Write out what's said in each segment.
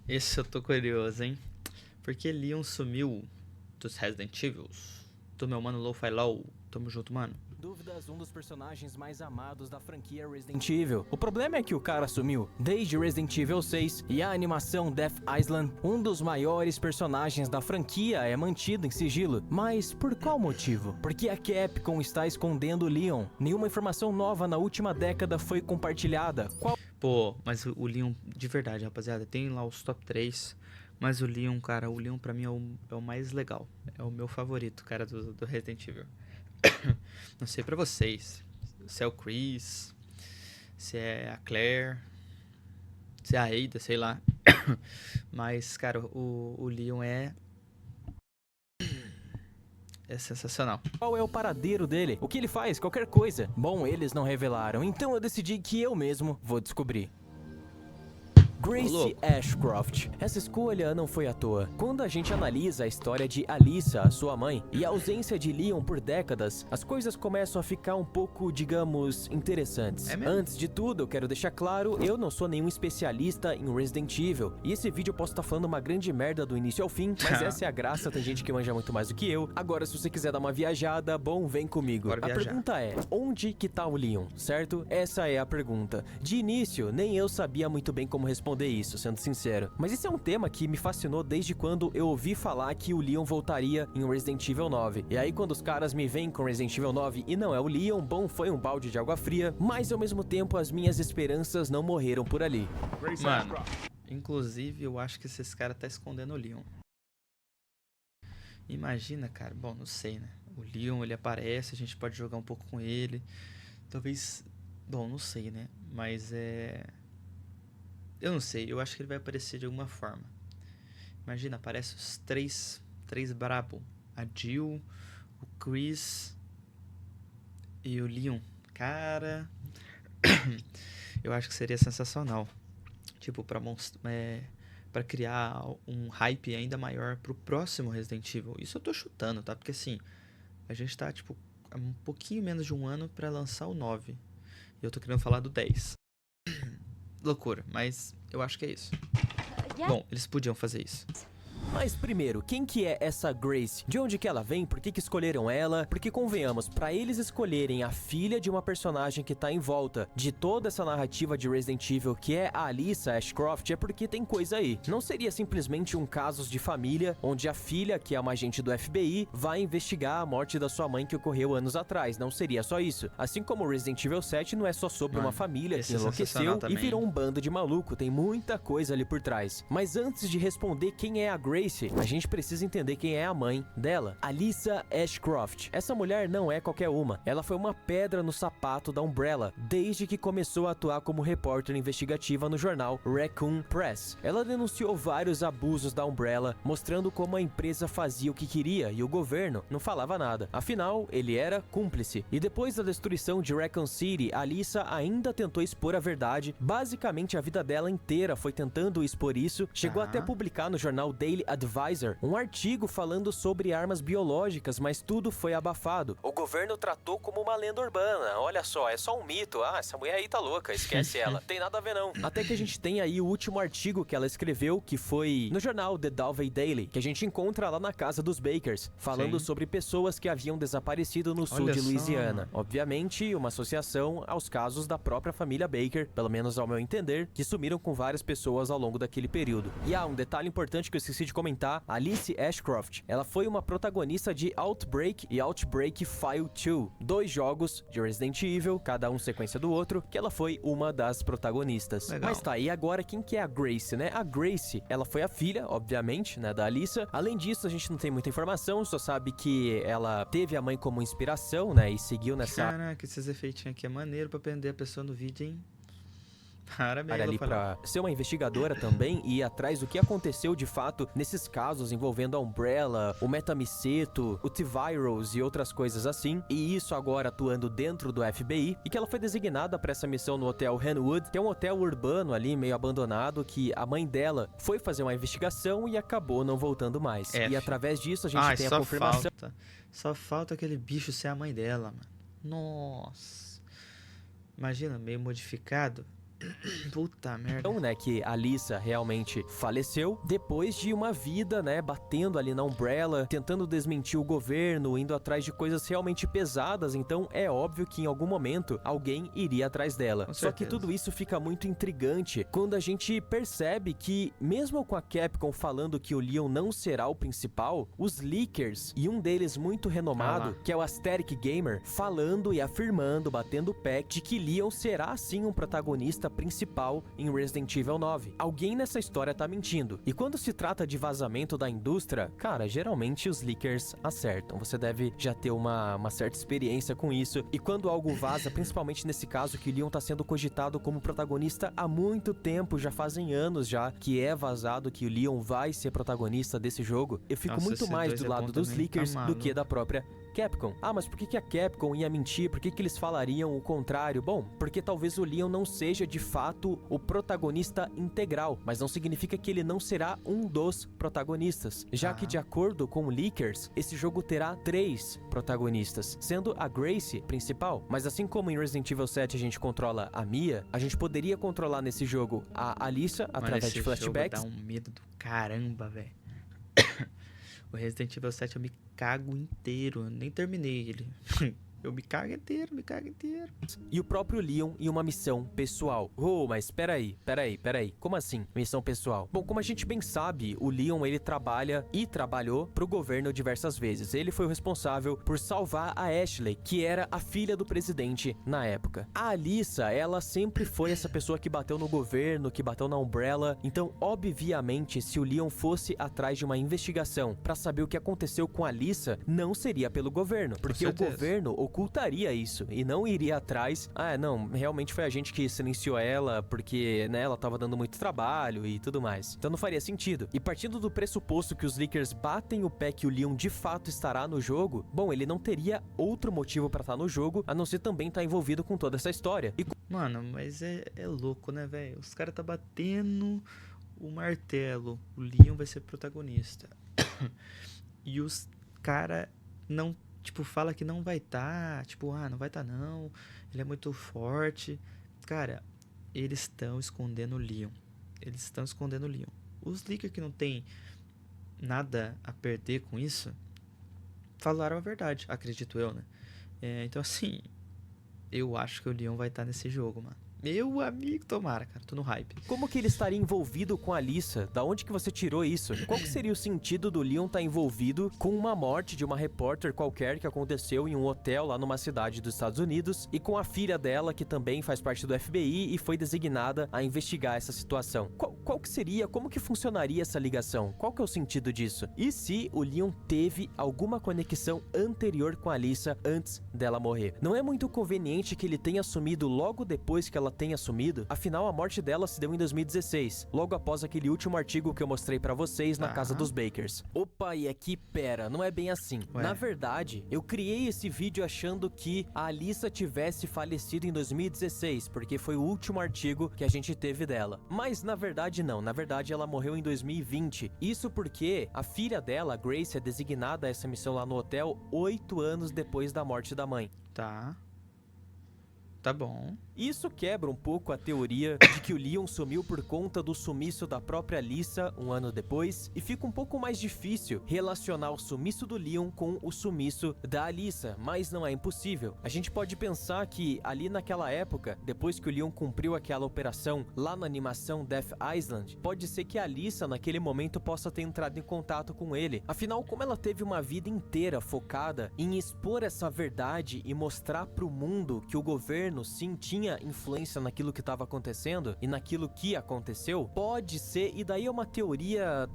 Esse eu tô curioso, hein? Porque Leon sumiu dos Resident Evils. Do meu mano Lo-Fi Low. Tamo junto, mano. Dúvidas, um dos personagens mais amados da franquia Resident Evil. O problema é que o cara sumiu. Desde Resident Evil 6 e a animação Death Island, um dos maiores personagens da franquia é mantido em sigilo. Mas por qual motivo? Porque a Capcom está escondendo o Leon. Nenhuma informação nova na última década foi compartilhada. Pô, mas o Leon, de verdade, rapaziada, tem lá os top 3. Mas o Leon, cara, o Leon pra mim é o mais legal. É o meu favorito, cara, do Resident Evil. Não sei pra vocês. Se é o Chris, se é a Claire, se é a Ada, sei lá. Mas, cara, o Leon é sensacional. Qual é o paradeiro dele? O que ele faz? Qualquer coisa. Bom, eles não revelaram, então eu decidi que eu mesmo vou descobrir. Gracie Ashcroft. Essa escolha não foi à toa. Quando a gente analisa a história de Alyssa, sua mãe, e a ausência de Leon por décadas, as coisas começam a ficar um pouco, digamos, interessantes. Antes de tudo, eu quero deixar claro, eu não sou nenhum especialista em Resident Evil, e esse vídeo eu posso estar falando uma grande merda do início ao fim, mas essa é a graça, tem gente que manja muito mais do que eu. Agora, se você quiser dar uma viajada, bom, vem comigo. Bora a viajar. pergunta é, onde que tá o Leon, certo? Essa é a pergunta. De início, nem eu sabia muito bem como responder isso, sendo sincero. Mas esse é um tema que me fascinou desde quando eu ouvi falar que o Leon voltaria em Resident Evil 9. E aí quando os caras me vêm com Resident Evil 9 e não é o Leon, bom, foi um balde de água fria, mas ao mesmo tempo as minhas esperanças não morreram por ali. Mano, inclusive eu acho que esses caras tá escondendo o Leon. Imagina, cara, bom, não sei, né? O Leon, ele aparece, a gente pode jogar um pouco com ele. Talvez, bom, não sei, né? Mas eu não sei, eu acho que ele vai aparecer de alguma forma. Imagina, aparece os três brabo. A Jill, o Chris e o Leon. Cara, eu acho que seria sensacional. Tipo, pra criar um hype ainda maior pro próximo Resident Evil. Isso eu tô chutando, tá? Porque assim, a gente tá, tipo, há um pouquinho menos de um ano pra lançar o 9. E eu tô querendo falar do 10. Loucura, mas eu acho que é isso. Bom, eles podiam fazer isso. Mas primeiro, quem que é essa Grace? De onde que ela vem? Por que que escolheram ela? Porque convenhamos, pra eles escolherem a filha de uma personagem que tá em volta de toda essa narrativa de Resident Evil, que é a Alyssa Ashcroft, é porque tem coisa aí. Não seria simplesmente um caso de família, onde a filha, que é uma agente do FBI, vai investigar a morte da sua mãe que ocorreu anos atrás. Não seria só isso. Assim como Resident Evil 7 não é só sobre uma família que enlouqueceu e virou um bando de maluco, tem muita coisa ali por trás. Mas antes de responder quem é a Grace, a gente precisa entender quem é a mãe dela, Alyssa Ashcroft. Essa mulher não é qualquer uma. Ela foi uma pedra no sapato da Umbrella desde que começou a atuar como repórter investigativa no jornal Raccoon Press. Ela denunciou vários abusos da Umbrella, mostrando como a empresa fazia o que queria e o governo não falava nada. Afinal, ele era cúmplice. E depois da destruição de Raccoon City, Alyssa ainda tentou expor a verdade. Basicamente, a vida dela inteira foi tentando expor isso. Chegou até a publicar no jornal Daily Advisor um artigo falando sobre armas biológicas, mas tudo foi abafado. O governo tratou como uma lenda urbana. Olha só, é só um mito. Ah, essa mulher aí tá louca, esquece ela. Tem nada a ver não. Até que a gente tem aí o último artigo que ela escreveu, que foi no jornal The Dalvey Daily, que a gente encontra lá na casa dos Bakers, falando sobre pessoas que haviam desaparecido no sul de Louisiana. Obviamente, uma associação aos casos da própria família Baker, pelo menos ao meu entender, que sumiram com várias pessoas ao longo daquele período. E um detalhe importante que eu esqueci de comentar, Alice Ashcroft, ela foi uma protagonista de Outbreak e Outbreak File 2, dois jogos de Resident Evil, cada um sequência do outro, que ela foi uma das protagonistas. Legal. Mas tá, e agora quem que é a Grace, né? A Grace, ela foi a filha, obviamente, né, da Alyssa. Além disso, a gente não tem muita informação, só sabe que ela teve a mãe como inspiração, né, e seguiu nessa... Caraca, esses efeitinhos aqui é maneiro pra prender a pessoa no vídeo, hein? Parabéns, ali pra ser uma investigadora também e ir atrás do que aconteceu de fato nesses casos envolvendo a Umbrella, o Metamiceto, o T-Virus e outras coisas assim, e isso agora atuando dentro do FBI, e que ela foi designada para essa missão no Hotel Henwood, que é um hotel urbano ali meio abandonado, que a mããe dela foi fazer uma investigação e acabou não voltando mais. E através disso a gente tem a confirmação... Só falta aquele bicho ser a mãe dela, mano. Nossa. Imagina, meio modificado. Puta merda. Então, né, que a Alyssa realmente faleceu depois de uma vida, né, batendo ali na Umbrella, tentando desmentir o governo, indo atrás de coisas realmente pesadas. Então, é óbvio que em algum momento alguém iria atrás dela. Com Só que certeza. tudo isso fica muito intrigante quando a gente percebe que, mesmo com a Capcom falando que o Leon não será o principal, os leakers, e um deles muito renomado, que é o Aesthetic Gamer, falando e afirmando, batendo o pé, de que Leon será sim um protagonista principal em Resident Evil 9. Alguém nessa história tá mentindo. E quando se trata de vazamento da indústria, cara, geralmente os leakers acertam. Você deve já ter uma certa experiência com isso. E quando algo vaza, principalmente nesse caso que o Leon tá sendo cogitado como protagonista há muito tempo, já fazem anos já que é vazado que o Leon vai ser protagonista desse jogo, eu fico Nossa, muito esse mais 2 do é lado bom dos também, leakers tá do que maluco. da própria Capcom. Ah, mas por que a Capcom ia mentir? Por que eles falariam o contrário? Bom, porque talvez o Leon não seja de fato o protagonista integral, mas não significa que ele não será um dos protagonistas, já que de acordo com leakers, esse jogo terá 3 protagonistas, sendo a Gracie principal. Mas assim como em Resident Evil 7 a gente controla a Mia, a gente poderia controlar nesse jogo a Alyssa através Mano, de esse flashbacks. jogo dá um medo do caramba, velho. O Resident Evil 7 eu me cago inteiro. Eu nem terminei ele. Eu me cago inteiro, me cago inteiro. E o próprio Leon em uma missão pessoal. Oh, mas peraí. Como assim, missão pessoal? Bom, como a gente bem sabe, o Leon, ele trabalha e trabalhou pro governo diversas vezes. Ele foi o responsável por salvar a Ashley, que era a filha do presidente na época. A Alyssa, ela sempre foi essa pessoa que bateu no governo, que bateu na Umbrella. Então, obviamente, se o Leon fosse atrás de uma investigação pra saber o que aconteceu com a Alyssa, não seria pelo governo, porque o certeza. governo ocultaria isso e não iria atrás. Ah, não, realmente foi a gente que silenciou ela porque, né, ela tava dando muito trabalho e tudo mais. Então não faria sentido. E partindo do pressuposto que os leakers batem o pé que o Leon de fato estará no jogo, bom, ele não teria outro motivo pra estar no jogo, a não ser também estar envolvido com toda essa história. E Mano, mas é louco, né, velho? Os caras tá batendo o martelo. O Leon vai ser protagonista. E os cara não, tipo, fala que não vai tá. Tipo, não vai tá não. Ele é muito forte. Cara, eles estão escondendo o Leon. Eles estão escondendo o Leon. Os leakers que não tem nada a perder com isso, falaram a verdade, acredito eu, né? Então, assim, eu acho que o Leon vai estar nesse jogo, mano. Meu amigo, tomara, cara. Tô no hype. como que ele estaria envolvido com a Alyssa? Da onde que você tirou isso? Qual que seria o sentido do Leon estar envolvido com uma morte de uma repórter qualquer que aconteceu em um hotel lá numa cidade dos Estados Unidos e com a filha dela, que também faz parte do FBI e foi designada a investigar essa situação? Qual que seria, como que funcionaria essa ligação? Qual que é o sentido disso? E se o Leon teve alguma conexão anterior com a Alyssa antes dela morrer? Não é muito conveniente que ele tenha assumido logo depois que ela tenha assumido, afinal a morte dela se deu em 2016, logo após aquele último artigo que eu mostrei pra vocês na casa dos Bakers. Opa, e aqui, pera, não é bem assim. Ué. Na verdade, eu criei esse vídeo achando que a Alyssa tivesse falecido em 2016, porque foi o último artigo que a gente teve dela. Mas na verdade não, na verdade ela morreu em 2020. Isso porque a filha dela, a Grace, é designada a essa missão lá no hotel 8 anos depois da morte da mãe. Tá. Tá bom. Isso quebra um pouco a teoria de que o Leon sumiu por conta do sumiço da própria Alyssa um ano depois, e fica um pouco mais difícil relacionar o sumiço do Leon com o sumiço da Alyssa, mas não é impossível. A gente pode pensar que ali naquela época, depois que o Leon cumpriu aquela operação lá na animação Death Island, pode ser que a Alyssa naquele momento possa ter entrado em contato com ele. Afinal, como ela teve uma vida inteira focada em expor essa verdade e mostrar pro mundo que o governo sim tinha influência naquilo que estava acontecendo e naquilo que aconteceu, pode ser, e daí é uma teoria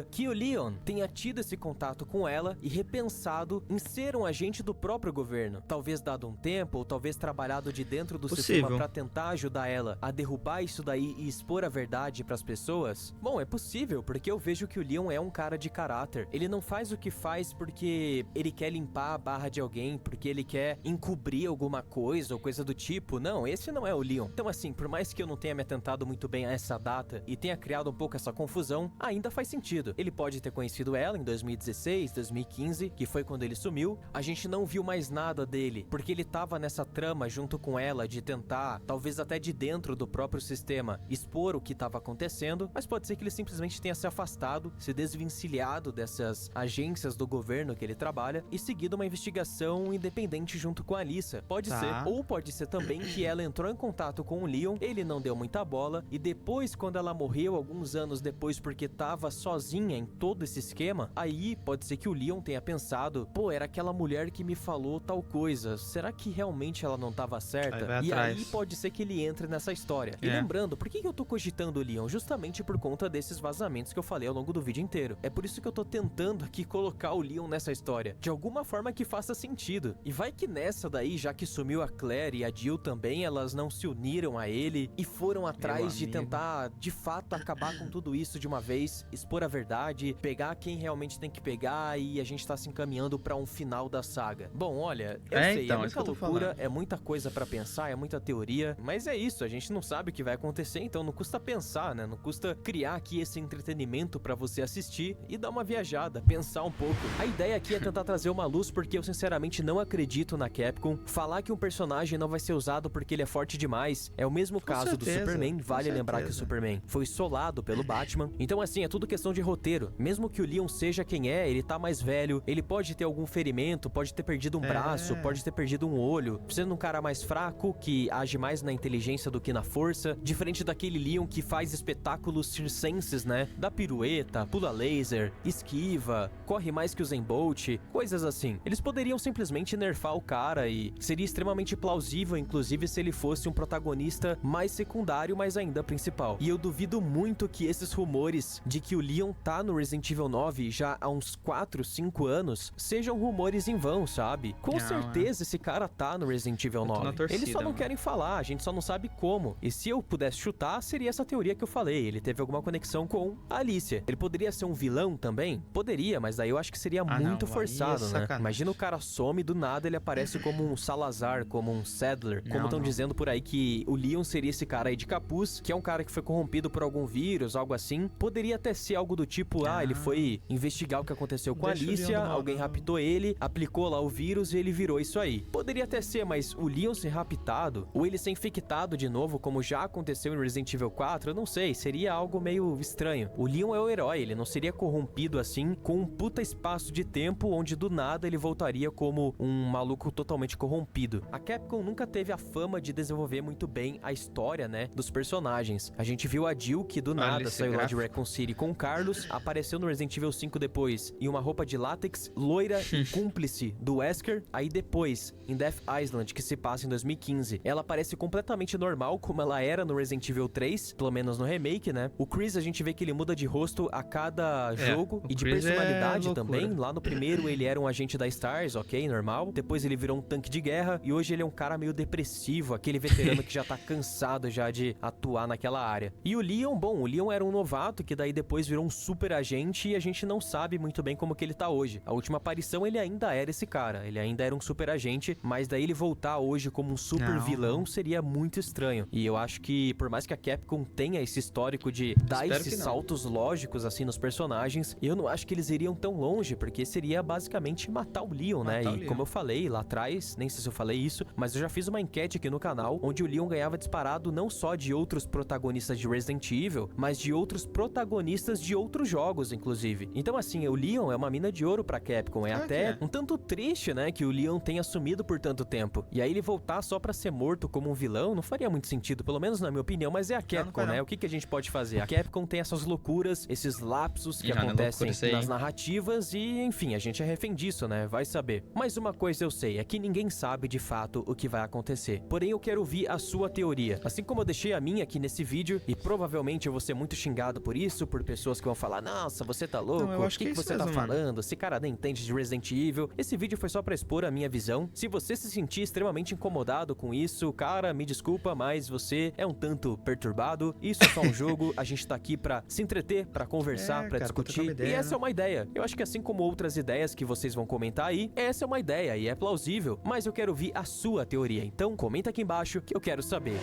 que o Leon tenha tido esse contato com ela e repensado em ser um agente do próprio governo, talvez dado um tempo ou talvez trabalhado de dentro do sistema para tentar ajudar ela a derrubar isso daí e expor a verdade para as pessoas. Bom, é possível, porque eu vejo que o Leon é um cara de caráter. Ele não faz o que faz porque ele quer limpar a barra de alguém, porque ele quer encobrir alguma coisa ou coisa do tipo. Não, esse não é o Leon. Então assim, por mais que eu não tenha me atentado muito bem a essa data e tenha criado um pouco essa confusão, ainda faz sentido. Ele pode ter conhecido ela em 2016, 2015, que foi quando ele sumiu. A gente não viu mais nada dele, porque ele tava nessa trama junto com ela de tentar, talvez até de dentro do próprio sistema, expor o que estava acontecendo, mas pode ser que ele simplesmente tenha se afastado, se desvencilhado dessas agências do governo que ele trabalha e seguido uma investigação independente junto com a Alyssa. Pode ser. Ou pode ser também que ela entrou em contato com o Leon, ele não deu muita bola e depois, quando ela morreu, alguns anos depois, porque tava sozinha em todo esse esquema, aí pode ser que o Leon tenha pensado, pô, era aquela mulher que me falou tal coisa, será que realmente ela não tava certa? E aí pode ser que ele entre nessa história. E lembrando, por que eu tô cogitando o Leon? Justamente por conta desses vazamentos que eu falei ao longo do vídeo inteiro. É por isso que eu tô tentando aqui colocar o Leon nessa história, de alguma forma que faça sentido. E vai que nessa daí, já que sumiu a Claire e a Jill também, elas não se uniram a ele e foram atrás de tentar, de fato, acabar com tudo isso de uma vez, expor a verdade, pegar quem realmente tem que pegar e a gente tá se encaminhando pra um final da saga. Bom, olha, eu sei, então, é muita loucura, é muita coisa pra pensar, é muita teoria, mas é isso, a gente não sabe o que vai acontecer, então não custa pensar, né? Não custa criar aqui esse entretenimento pra você assistir e dar uma viajada, pensar um pouco. A ideia aqui é tentar trazer uma luz porque eu sinceramente não acredito na Capcom. Falar que um personagem não vai ser usado porque ele é forte demais é o mesmo caso do Superman. Vale lembrar que o Superman foi solado pelo Batman. Então assim, é tudo questão de roteiro. Mesmo que o Leon seja quem é, ele tá mais velho, ele pode ter algum ferimento, pode ter perdido um braço, pode ter perdido um olho, sendo um cara mais fraco, que age mais na inteligência do que na força, diferente daquele Leon que faz espetáculos circenses, né? Dá pirueta, pula laser, esquiva, corre mais que o Usain Bolt, coisas assim. Eles poderiam simplesmente nerfar o cara e seria extremamente plausível, inclusive, se ele fosse um protagonista mais secundário, mas ainda principal. E eu duvido muito que esses rumores de que o Leon tá no Resident Evil 9 já há uns 4, 5 anos sejam rumores em vão, sabe? Com certeza esse cara tá no Resident Evil 9. Eles só não querem falar, a gente só não sabe como. E se eu pudesse chutar, seria essa teoria que eu falei. Ele teve alguma conexão com a Alicia. Ele poderia ser um vilão também? Poderia, mas daí eu acho que seria muito forçado, né? Imagina o cara some do nada, ele aparece como um Salazar, como um Sadler, como estão dizendo por aí que o Leon seria esse cara aí de capuz, que é um cara que foi corrompido por algum vírus, algo assim. Poderia até ser algo do tipo, ele foi investigar o que aconteceu com a Alicia, alguém raptou ele, aplicou lá o vírus e ele virou isso aí. Poderia até ser, mas o Leon ser raptado, ou ele ser infectado de novo, como já aconteceu em Resident Evil 4, eu não sei, seria algo meio estranho. O Leon é o herói, ele não seria corrompido assim, com um puta espaço de tempo onde do nada ele voltaria como um maluco totalmente corrompido. A Capcom nunca teve a fama de desenvolver muito bem a história, né, dos personagens. A gente viu a Jill, que do nada saiu lá de Raccoon City com o Carlos, apareceu no Resident Evil 5 depois em uma roupa de látex, loira e cúmplice do Wesker. Aí depois, em Death Island, que se passa em 2015, ela aparece completamente normal, como ela era no Resident Evil 3, pelo menos no remake, né? O Chris, a gente vê que ele muda de rosto a cada jogo e de personalidade também. Lá no primeiro ele era um agente da STARS, ok, normal. Depois ele virou um tanque de guerra e hoje ele é um cara meio depressivo, aquele veterano que já tá cansado já de atuar naquela área. E o Leon, bom, o Leon era um novato que daí depois virou um super agente e a gente não sabe muito bem como que ele tá hoje. A última aparição ele ainda era esse cara, ele ainda era um super agente, mas daí ele voltar hoje como um super vilão seria muito estranho. E eu acho que por mais que a Capcom tenha esse histórico de dar esses saltos lógicos assim nos personagens, eu não acho que eles iriam tão longe, porque seria basicamente matar o Leon, né? E como eu falei lá atrás, nem sei se eu falei isso, mas eu já fiz uma enquete aqui no canal, onde o Leon ganhava disparado não só de outros protagonistas de Resident Evil, mas de outros protagonistas de outros jogos, inclusive. Então assim, o Leon é uma mina de ouro pra Capcom, é até um tanto triste, né, que o Leon tenha sumido por tanto tempo. E aí ele voltar só pra ser morto como um vilão, não faria muito sentido, pelo menos na minha opinião, mas é a Capcom, né? O que a gente pode fazer? A Capcom tem essas loucuras, esses lapsos que acontecem nas narrativas e, enfim, a gente é refém disso, né? Vai saber. Mas uma coisa eu sei, é que ninguém sabe de fato o que vai acontecer. Porém, eu quero ouvir a sua teoria. Assim como eu deixei a minha aqui nesse vídeo, e provavelmente eu vou ser muito xingado por isso, por pessoas que vão falar, nossa, você tá louco, o que você tá falando? Esse cara nem entende de Resident Evil. Esse vídeo foi só pra expor a minha visão. Se você se sentir extremamente incomodado com isso, cara, me desculpa, mas você é um tanto perturbado. Isso é só um jogo, a gente tá aqui pra se entreter, pra conversar, pra discutir. E essa é uma ideia. Eu acho que assim como outras ideias que vocês vão comentar aí, essa é uma ideia e é plausível. Mas eu quero ouvir a sua teoria. Então comenta aqui embaixo que eu quero saber.